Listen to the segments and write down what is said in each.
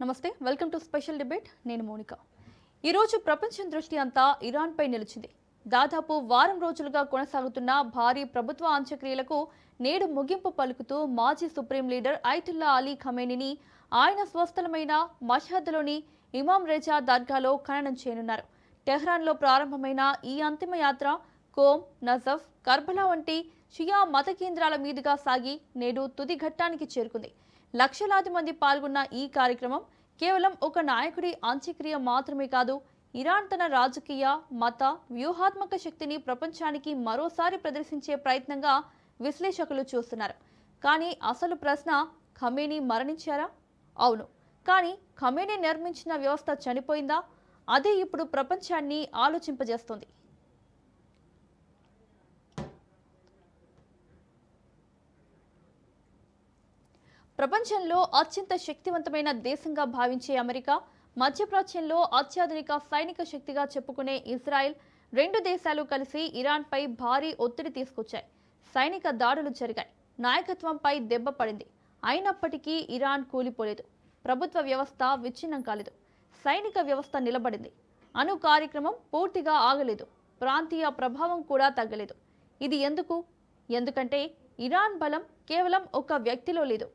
నమస్తే, welcome to special debate. నేను Monica. ఈరోజు ప్రపంచం దృష్టి అంతా ఇరాన్పై నిలిచింది. దాదాపు వారం రోజులుగా కొనసాగుతున్న భారీ ప్రభుత్వ అంత్యక్రియలకు నేడు ముగింపు పలుకుతూ మాజీ సుప్రీం లీడర్ అయతుల్లా అలీ ఖమేనీని ఆయన స్వస్థలమైన మషహద్లోని ఇమాం రేజా దర్గాలో ఖననం చేయనున్నారు. టెహ్రాన్లో ప్రారంభమైన ఈ అంతిమ యాత్ర కోమ్, నజఫ్, కర్బలా వంటి షియా మత కేంద్రాల మీదుగా సాగి నేడు తుది ఘట్టానికి చేరుకుంది. లక్షలాది మంది పాల్గొన్న ఈ కార్యక్రమం కేవలం ఒక నాయకుడి అంత్యక్రియ మాత్రమే కాదు, ఇరాన్ తన రాజకీయ, మత, వ్యూహాత్మక శక్తిని ప్రపంచానికి మరోసారి ప్రదర్శించే ప్రయత్నంగా విశ్లేషకులు చూస్తున్నారు. కానీ అసలు ప్రశ్న, ఖమేనీ మరణించారా? అవును. కానీ ఖమేనీ నిర్మించిన వ్యవస్థ చనిపోయిందా? అదే ఇప్పుడు ప్రపంచాన్ని ఆలోచింపజేస్తోంది. ప్రపంచంలో అత్యంత శక్తివంతమైన దేశంగా భావించే అమెరికా, మధ్యప్రాచ్యంలో అత్యాధునిక సైనిక శక్తిగా చెప్పుకునే ఇజ్రాయెల్, రెండు దేశాలు కలిసి ఇరాన్పై భారీ ఒత్తిడి తీసుకొచ్చాయి. సైనిక దాడులు జరిగాయి, నాయకత్వంపై దెబ్బ పడింది. అయినప్పటికీ ఇరాన్ కూలిపోలేదు. ప్రభుత్వ వ్యవస్థ విచ్ఛిన్నం కాలేదు. సైనిక వ్యవస్థ నిలబడింది. అణు కార్యక్రమం పూర్తిగా ఆగలేదు. ప్రాంతీయ ప్రభావం కూడా తగ్గలేదు. ఇది ఎందుకంటే ఇరాన్ బలం కేవలం ఒక వ్యక్తిలో లేదు.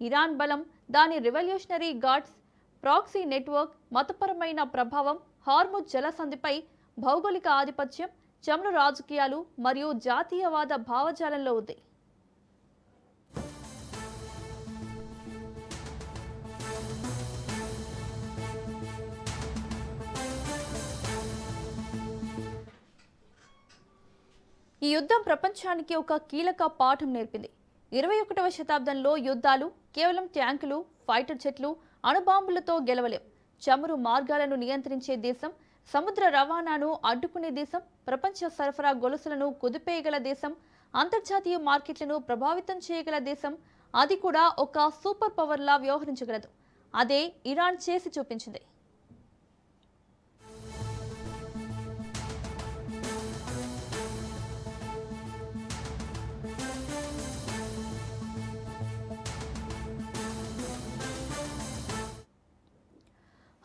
ఇరాన్ బలం దాని రివల్యూషనరీ గార్డ్స్, ప్రాక్సీ నెట్వర్క్, మతపరమైన ప్రభావం, హార్ముజ్ జలసంధిపై భౌగోళిక ఆధిపత్యం, చమురు రాజకీయాలు మరియు జాతీయవాద భావజాలంలో ఉంది. ఈ యుద్ధం ప్రపంచానికి ఒక కీలక పాఠం నేర్పింది. 21వ శతాబ్దంలో యుద్ధాలు కేవలం ట్యాంకులు, ఫైటర్ జెట్లు, అణుబాంబులతో గెలవలేం. చమురు మార్గాలను నియంత్రించే దేశం, సముద్ర రవాణాను అడ్డుకునే దేశం, ప్రపంచ సరఫరా గొలుసులను కుదిపేయగల దేశం, అంతర్జాతీయ మార్కెట్లను ప్రభావితం చేయగల దేశం, అది కూడా ఒక సూపర్ పవర్లా వ్యవహరించగలదు. అదే ఇరాన్ చేసి చూపించింది.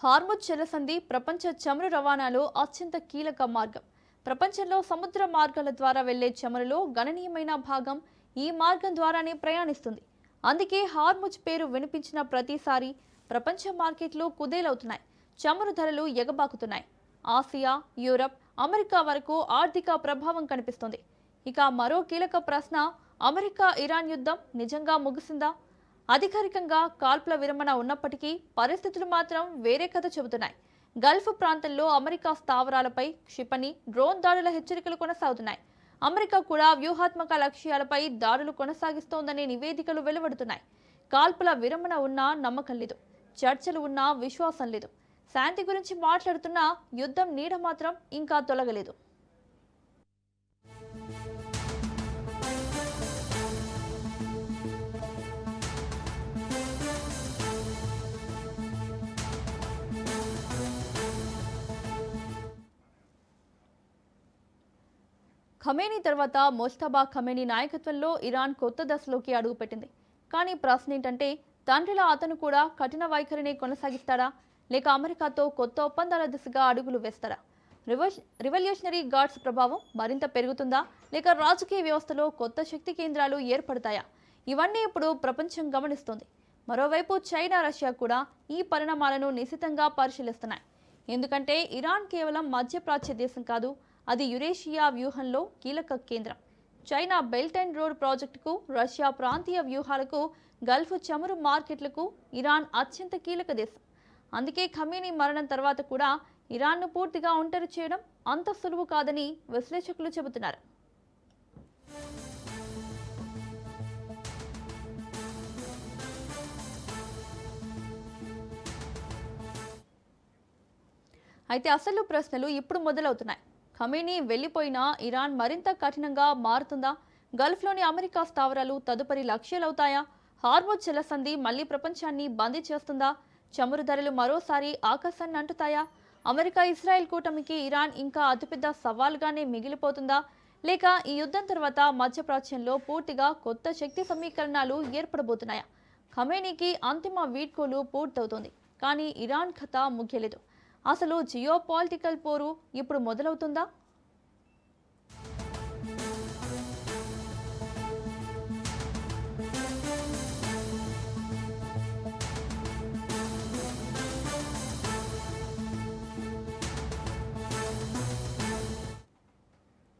హార్ముజ్ జలసంధి ప్రపంచ చమురు రవాణాలో అత్యంత కీలక మార్గం. ప్రపంచంలో సముద్ర మార్గాల ద్వారా వెళ్లే చమురులో గణనీయమైన భాగం ఈ మార్గం ద్వారానే ప్రయాణిస్తుంది. అందుకే హార్ముజ్ పేరు వినిపించిన ప్రతిసారి ప్రపంచ మార్కెట్లు కుదేలవుతున్నాయి. చమురు ధరలు ఎగబాకుతున్నాయి. ఆసియా, యూరప్, అమెరికా వరకు ఆర్థిక ప్రభావం కనిపిస్తుంది. ఇక మరో కీలక ప్రశ్న, అమెరికా ఇరాన్ యుద్ధం నిజంగా ముగిసిందా? అధికారికంగా కాల్పుల విరమణ ఉన్నప్పటికీ పరిస్థితులు మాత్రం వేరే కథ చెబుతున్నాయి. గల్ఫ్ ప్రాంతంలో అమెరికా స్థావరాలపై క్షిపణి, డ్రోన్ దాడుల హెచ్చరికలు కొనసాగుతున్నాయి. అమెరికా కూడా వ్యూహాత్మక లక్ష్యాలపై దాడులు కొనసాగిస్తోందనే నివేదికలు వెలువడుతున్నాయి. కాల్పుల విరమణ ఉన్నా నమ్మకం లేదు, చర్చలు ఉన్నా విశ్వాసం లేదు. శాంతి గురించి మాట్లాడుతున్నా యుద్ధం నీడ మాత్రం ఇంకా తొలగలేదు. ఖమేనీ తర్వాత ముజ్తబా ఖమేనీ నాయకత్వంలో ఇరాన్ కొత్త దశలోకి అడుగుపెట్టింది. కానీ ప్రశ్న ఏంటంటే, తండ్రిలా అతను కూడా కఠిన వైఖరిని కొనసాగిస్తాడా, లేక అమెరికాతో కొత్త ఒప్పందాల దిశగా అడుగులు వేస్తాడా? రివల్యూషనరీ గార్డ్స్ ప్రభావం మరింత పెరుగుతుందా, లేక రాజకీయ వ్యవస్థలో కొత్త శక్తి కేంద్రాలు ఏర్పడతాయా? ఇవన్నీ ఇప్పుడు ప్రపంచం గమనిస్తోంది. మరోవైపు చైనా, రష్యా కూడా ఈ పరిణామాలను నిశితంగా పరిశీలిస్తున్నాయి. ఎందుకంటే ఇరాన్ కేవలం మధ్యప్రాచ్య దేశం కాదు, అది యురేషియా వ్యూహంలో కీలక కేంద్రం. చైనా బెల్ట్ అండ్ రోడ్ ప్రాజెక్టుకు, రష్యా ప్రాంతీయ వ్యూహాలకు, గల్ఫ్ చమురు మార్కెట్లకు ఇరాన్ అత్యంత కీలక దేశం. అందుకే ఖమేనీ మరణం తర్వాత కూడా ఇరాన్ను పూర్తిగా ఒంటరి చేయడం అంత సులువు కాదని విశ్లేషకులు చెబుతున్నారు. అయితే అసలు ప్రశ్నలు ఇప్పుడు మొదలవుతున్నాయి. ఖమేనీ వెళ్లిపోయినా ఇరాన్ మరింత కఠినంగా మారుతుందా? గల్ఫ్లోని అమెరికా స్థావరాలు తదుపరి లక్ష్యాలవుతాయా? హార్ముజ్ జలసంధి మళ్లీ ప్రపంచాన్ని బందీ చేస్తుందా? చమురు ధరలు మరోసారి ఆకాశాన్ని అంటుతాయా? అమెరికా, ఇజ్రాయెల్ కూటమికి ఇరాన్ ఇంకా అతిపెద్ద సవాల్గానే మిగిలిపోతుందా? లేక ఈ యుద్ధం తర్వాత మధ్యప్రాచ్యంలో పూర్తిగా కొత్త శక్తి సమీకరణాలు ఏర్పడబోతున్నాయా? ఖమేనీకి అంతిమ వీడ్కోలు పూర్తవుతోంది. కానీ ఇరాన్ కథ ముగియలేదు. అసలు జియో పాలిటికల్ పోరు ఇప్పుడు మొదలవుతుందా